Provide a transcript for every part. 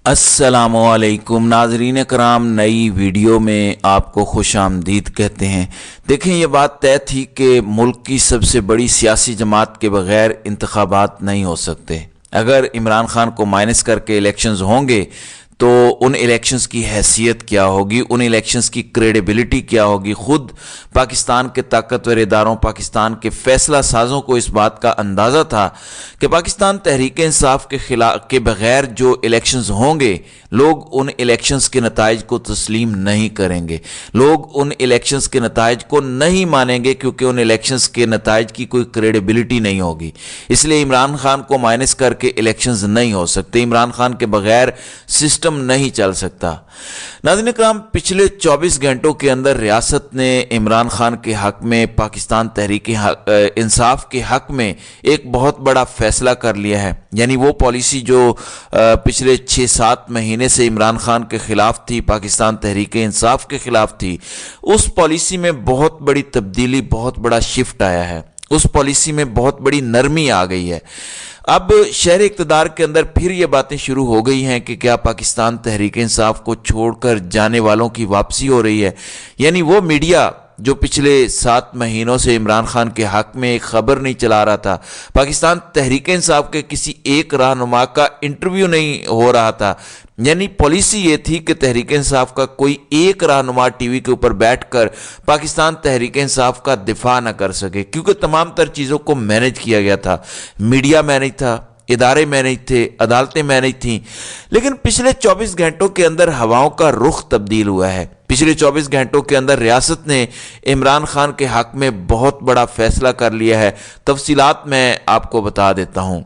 السلام علیکم ناظرین کرام، نئی ویڈیو میں آپ کو خوش آمدید کہتے ہیں۔ دیکھیں، یہ بات طے تھی کہ ملک کی سب سے بڑی سیاسی جماعت کے بغیر انتخابات نہیں ہو سکتے۔ اگر عمران خان کو مائنس کر کے الیکشنز ہوں گے تو ان الیکشنز کی حیثیت کیا ہوگی، ان الیکشنز کی کریڈیبلٹی کیا ہوگی۔ خود پاکستان کے طاقتور اداروں، پاکستان کے فیصلہ سازوں کو اس بات کا اندازہ تھا کہ پاکستان تحریک انصاف کے بغیر جو الیکشنز ہوں گے، لوگ ان الیکشنز کے نتائج کو تسلیم نہیں کریں گے، لوگ ان الیکشنز کے نتائج کو نہیں مانیں گے، کیونکہ ان الیکشنز کے نتائج کی کوئی کریڈیبلٹی نہیں ہوگی۔ اس لیے عمران خان کو مائنس کر کے الیکشنز نہیں ہو سکتے، عمران خان کے بغیر سسٹم نہیں چل سکتا۔ ناظرین کرام، پچھلے 24 گھنٹوں کے اندر ریاست نے عمران خان کے حق میں، پاکستان تحریک انصاف کے حق میں ایک بہت بڑا فیصلہ کر لیا ہے۔ یعنی وہ پالیسی جو پچھلے 6-7 مہینے سے عمران خان کے خلاف تھی، پاکستان تحریک انصاف کے خلاف تھی، اس پالیسی میں بہت بڑی تبدیلی، بہت بڑا شفٹ آیا ہے، اس پالیسی میں بہت بڑی نرمی آ گئی ہے۔ اب شہر اقتدار کے اندر پھر یہ باتیں شروع ہو گئی ہیں کہ کیا پاکستان تحریک انصاف کو چھوڑ کر جانے والوں کی واپسی ہو رہی ہے۔ یعنی وہ میڈیا جو پچھلے 7 مہینوں سے عمران خان کے حق میں ایک خبر نہیں چلا رہا تھا، پاکستان تحریک انصاف کے کسی ایک رہنما کا انٹرویو نہیں ہو رہا تھا، یعنی پالیسی یہ تھی کہ تحریک انصاف کا کوئی ایک رہنما ٹی وی کے اوپر بیٹھ کر پاکستان تحریک انصاف کا دفاع نہ کر سکے، کیونکہ تمام تر چیزوں کو مینج کیا گیا تھا۔ میڈیا مینج تھا، ادارے مینج تھے، عدالتیں مینج تھیں۔ لیکن پچھلے 24 گھنٹوں کے اندر ہواؤں کا رخ تبدیل ہوا ہے۔ پچھلے 24 گھنٹوں کے اندر ریاست نے عمران خان کے حق میں بہت بڑا فیصلہ کر لیا ہے۔ تفصیلات میں آپ کو بتا دیتا ہوں۔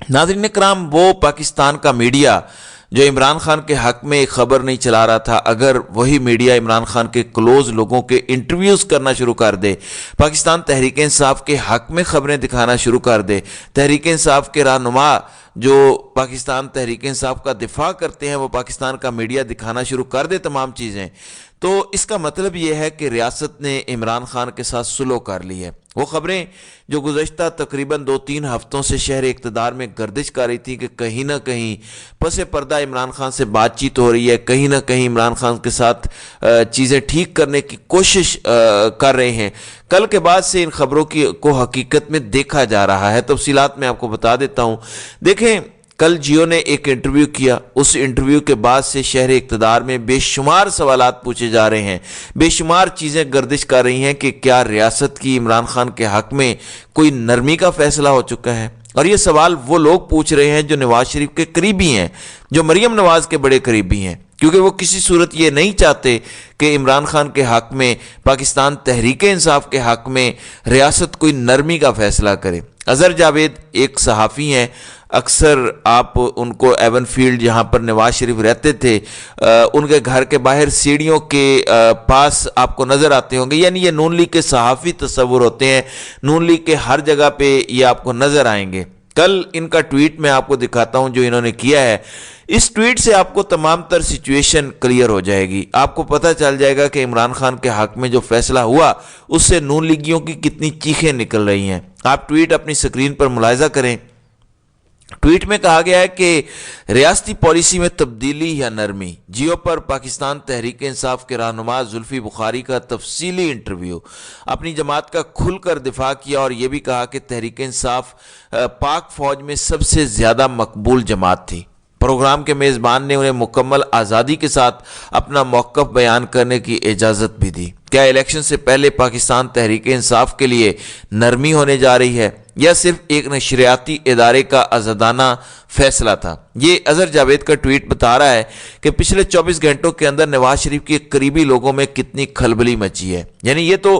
ناظرین کرام، وہ پاکستان کا میڈیا جو عمران خان کے حق میں ایک خبر نہیں چلا رہا تھا، اگر وہی میڈیا عمران خان کے کلوز لوگوں کے انٹرویوز کرنا شروع کر دے، پاکستان تحریک انصاف کے حق میں خبریں دکھانا شروع کر دے، تحریک انصاف کے رہنما جو پاکستان تحریک انصاف کا دفاع کرتے ہیں وہ پاکستان کا میڈیا دکھانا شروع کر دے تمام چیزیں، تو اس کا مطلب یہ ہے کہ ریاست نے عمران خان کے ساتھ سلو کر لی ہے۔ وہ خبریں جو گزشتہ تقریباً 2-3 ہفتوں سے شہر اقتدار میں گردش کر رہی تھی کہ کہیں نہ کہیں پس پردہ عمران خان سے بات چیت ہو رہی ہے، کہیں نہ کہیں عمران خان کے ساتھ چیزیں ٹھیک کرنے کی کوشش کر رہے ہیں، کل کے بعد سے ان خبروں کو حقیقت میں دیکھا جا رہا ہے۔ تفصیلات میں آپ کو بتا دیتا ہوں۔ دیکھیں، کل جیو نے ایک انٹرویو کیا، اس انٹرویو کے بعد سے شہر اقتدار میں بے شمار سوالات پوچھے جا رہے ہیں، بے شمار چیزیں گردش کر رہی ہیں کہ کیا ریاست کی عمران خان کے حق میں کوئی نرمی کا فیصلہ ہو چکا ہے۔ اور یہ سوال وہ لوگ پوچھ رہے ہیں جو نواز شریف کے قریبی ہیں، جو مریم نواز کے بڑے قریبی ہیں، کیونکہ وہ کسی صورت یہ نہیں چاہتے کہ عمران خان کے حق میں، پاکستان تحریک انصاف کے حق میں ریاست کوئی نرمی کا فیصلہ کرے۔ اظہر جاوید ایک صحافی ہیں، اکثر آپ ان کو ایون فیلڈ جہاں پر نواز شریف رہتے تھے، ان کے گھر کے باہر سیڑھیوں کے پاس آپ کو نظر آتے ہوں گے۔ یعنی یہ نون لیگ کے صحافی تصور ہوتے ہیں، نون لیگ کے ہر جگہ پہ یہ آپ کو نظر آئیں گے۔ کل ان کا ٹویٹ میں آپ کو دکھاتا ہوں جو انہوں نے کیا ہے۔ اس ٹویٹ سے آپ کو تمام تر سچویشن کلیئر ہو جائے گی، آپ کو پتہ چل جائے گا کہ عمران خان کے حق میں جو فیصلہ ہوا اس سے نون لیگیوں کی کتنی چیخیں نکل رہی ہیں۔ آپ ٹویٹ اپنی سکرین پر ملاحظہ کریں۔ ٹویٹ میں کہا گیا ہے کہ ریاستی پالیسی میں تبدیلی یا نرمی، جیو پر پاکستان تحریک انصاف کے رہنما زلفی بخاری کا تفصیلی انٹرویو، اپنی جماعت کا کھل کر دفاع کیا اور یہ بھی کہا کہ تحریک انصاف پاک فوج میں سب سے زیادہ مقبول جماعت تھی۔ پروگرام کے میزبان نے انہیں مکمل آزادی کے ساتھ اپنا موقف بیان کرنے کی اجازت بھی دی۔ کیا الیکشن سے پہلے پاکستان تحریک انصاف کے لیے نرمی ہونے جا رہی ہے یا صرف ایک نشریاتی ادارے کا آزادانہ فیصلہ تھا؟ یہ اظہر جاوید کا ٹویٹ بتا رہا ہے کہ پچھلے 24 گھنٹوں کے اندر نواز شریف کے قریبی لوگوں میں کتنی کھلبلی مچی ہے۔ یعنی یہ تو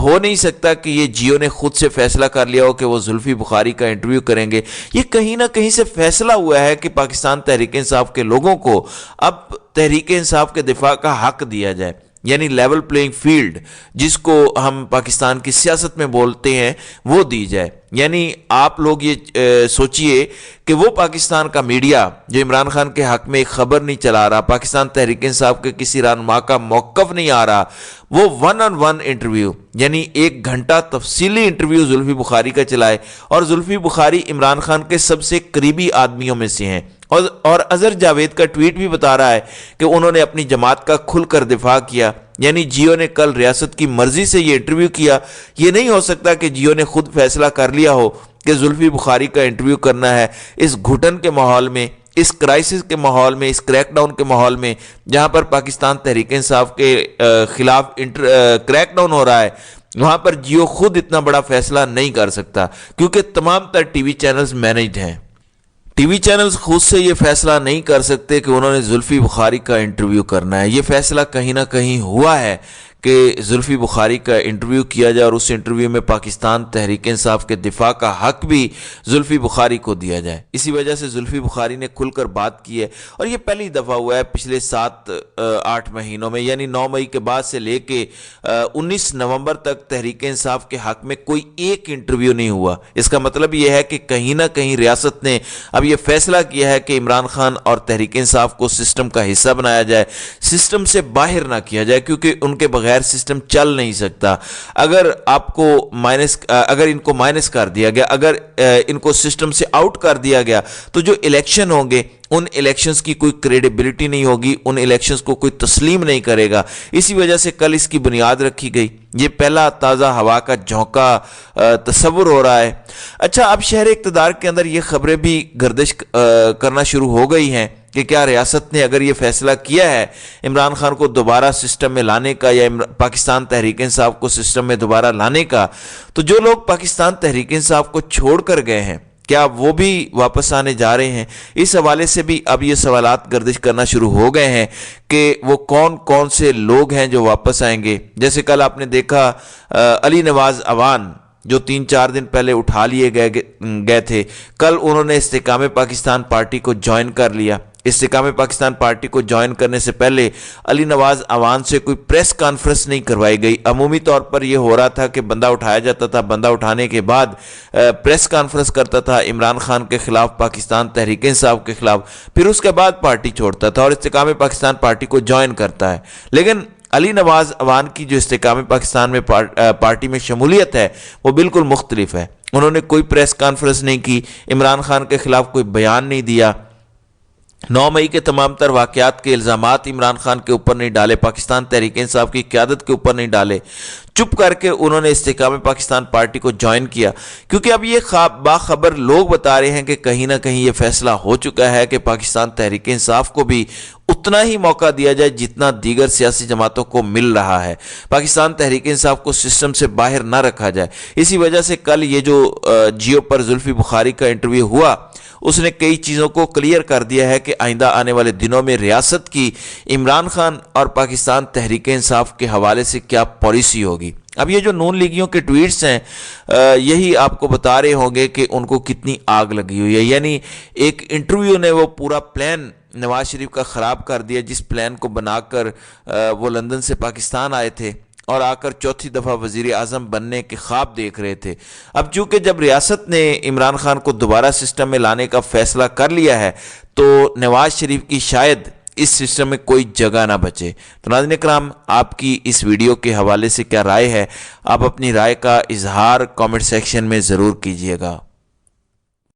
ہو نہیں سکتا کہ یہ جیو نے خود سے فیصلہ کر لیا ہو کہ وہ زلفی بخاری کا انٹرویو کریں گے۔ یہ کہیں نہ کہیں سے فیصلہ ہوا ہے کہ پاکستان تحریک انصاف کے لوگوں کو اب تحریک انصاف کے دفاع کا حق دیا جائے، یعنی لیول پلینگ فیلڈ جس کو ہم پاکستان کی سیاست میں بولتے ہیں وہ دی جائے۔ یعنی آپ لوگ یہ سوچئے کہ وہ پاکستان کا میڈیا جو عمران خان کے حق میں ایک خبر نہیں چلا رہا، پاکستان تحریک انصاف کے کسی رہنما کا موقف نہیں آ رہا، وہ 1-on-1 انٹرویو یعنی 1 گھنٹہ تفصیلی انٹرویو زلفی بخاری کا چلائے، اور زلفی بخاری عمران خان کے سب سے قریبی آدمیوں میں سے ہیں، اور اظہر جاوید کا ٹویٹ بھی بتا رہا ہے کہ انہوں نے اپنی جماعت کا کھل کر دفاع کیا، یعنی جیو نے کل ریاست کی مرضی سے یہ انٹرویو کیا۔ یہ نہیں ہو سکتا کہ جیو نے خود فیصلہ کر لیا ہو کہ زلفی بخاری کا انٹرویو کرنا ہے۔ اس گھٹن کے ماحول میں، اس کرائسس کے ماحول میں، اس کریک ڈاؤن کے ماحول میں، جہاں پر پاکستان تحریک انصاف کے خلاف کریک ڈاؤن ہو رہا ہے، وہاں پر جیو خود اتنا بڑا فیصلہ نہیں کر سکتا، کیونکہ تمام تر ٹی وی چینلز مینجڈ ہیں۔ ٹی وی چینلز خود سے یہ فیصلہ نہیں کر سکتے کہ انہوں نے زلفی بخاری کا انٹرویو کرنا ہے۔ یہ فیصلہ کہیں نہ کہیں ہوا ہے کہ زلفی بخاری کا انٹرویو کیا جائے اور اس انٹرویو میں پاکستان تحریک انصاف کے دفاع کا حق بھی زلفی بخاری کو دیا جائے۔ اسی وجہ سے زلفی بخاری نے کھل کر بات کی ہے، اور یہ پہلی دفعہ ہوا ہے پچھلے 7-8 مہینوں میں، یعنی 9 مئی کے بعد سے لے کے 19 نومبر تک تحریک انصاف کے حق میں کوئی ایک انٹرویو نہیں ہوا۔ اس کا مطلب یہ ہے کہ کہیں نہ کہیں ریاست نے اب یہ فیصلہ کیا ہے کہ عمران خان اور تحریک انصاف کو سسٹم کا حصہ بنایا جائے، سسٹم سے باہر نہ کیا جائے، کیونکہ ان کے بغیر سسٹم چل نہیں سکتا۔ اگر ان کو مائنس کر دیا گیا، اگر ان کو سسٹم سے آؤٹ کر دیا گیا، تو جو الیکشن ہوں گے ان الیکشنز کی کوئی کریڈیبلٹی نہیں ہوگی، ان الیکشنز کو کوئی تسلیم نہیں کرے گا۔ اسی وجہ سے کل اس کی بنیاد رکھی گئی۔ یہ پہلا تازہ ہوا کا جھونکا تصور ہو رہا ہے۔ اچھا، اب شہر اقتدار کے اندر یہ خبریں بھی گردش کرنا شروع ہو گئی ہیں کہ کیا ریاست نے اگر یہ فیصلہ کیا ہے عمران خان کو دوبارہ سسٹم میں لانے کا، یا پاکستان تحریک انصاف کو سسٹم میں دوبارہ لانے کا، تو جو لوگ پاکستان تحریک انصاف کو چھوڑ کر گئے ہیں کیا وہ بھی واپس آنے جا رہے ہیں؟ اس حوالے سے بھی اب یہ سوالات گردش کرنا شروع ہو گئے ہیں کہ وہ کون کون سے لوگ ہیں جو واپس آئیں گے۔ جیسے کل آپ نے دیکھا علی نواز اوان جو 3-4 دن پہلے اٹھا لیے گئے تھے، کل انہوں نے استحکام پاکستان پارٹی کو جوائن کر لیا۔ استحکام پاکستان پارٹی کو جوائن کرنے سے پہلے علی نواز اوان سے کوئی پریس کانفرنس نہیں کروائی گئی۔ عمومی طور پر یہ ہو رہا تھا کہ بندہ اٹھایا جاتا تھا، بندہ اٹھانے کے بعد پریس کانفرنس کرتا تھا عمران خان کے خلاف، پاکستان تحریک انصاف کے خلاف، پھر اس کے بعد پارٹی چھوڑتا تھا اور استحکام پاکستان پارٹی کو جوائن کرتا ہے۔ لیکن علی نواز اوان کی جو استحکام پاکستان میں پارٹی میں شمولیت ہے وہ بالکل مختلف ہے۔ انہوں نے کوئی پریس کانفرنس نہیں کی، عمران خان کے خلاف کوئی بیان نہیں دیا، 9 مئی کے تمام تر واقعات کے الزامات عمران خان کے اوپر نہیں ڈالے، پاکستان تحریک انصاف کی قیادت کے اوپر نہیں ڈالے، چپ کر کے انہوں نے استحکام پاکستان پارٹی کو جوائن کیا، کیونکہ اب یہ باخبر لوگ بتا رہے ہیں کہ کہیں نہ کہیں یہ فیصلہ ہو چکا ہے کہ پاکستان تحریک انصاف کو بھی اتنا ہی موقع دیا جائے جتنا دیگر سیاسی جماعتوں کو مل رہا ہے، پاکستان تحریک انصاف کو سسٹم سے باہر نہ رکھا جائے۔ اسی وجہ سے کل یہ جو جیو پر زلفی بخاری کا انٹرویو ہوا، اس نے کئی چیزوں کو کلیئر کر دیا ہے کہ آئندہ آنے والے دنوں میں ریاست کی عمران خان اور پاکستان تحریک انصاف کے حوالے سے کیا پالیسی ہوگی۔ اب یہ جو نون لیگیوں کے ٹویٹس ہیں یہی آپ کو بتا رہے ہوں گے کہ ان کو کتنی آگ لگی ہوئی ہے، یعنی ایک انٹرویو نے وہ پورا پلان نواز شریف کا خراب کر دیا، جس پلان کو بنا کر وہ لندن سے پاکستان آئے تھے اور آ کر چوتھی دفعہ وزیر اعظم بننے کے خواب دیکھ رہے تھے۔ اب چونکہ جب ریاست نے عمران خان کو دوبارہ سسٹم میں لانے کا فیصلہ کر لیا ہے تو نواز شریف کی شاید اس سسٹم میں کوئی جگہ نہ بچے۔ تو ناظرین کرام، آپ کی اس ویڈیو کے حوالے سے کیا رائے ہے؟ آپ اپنی رائے کا اظہار کامنٹ سیکشن میں ضرور کیجیے گا۔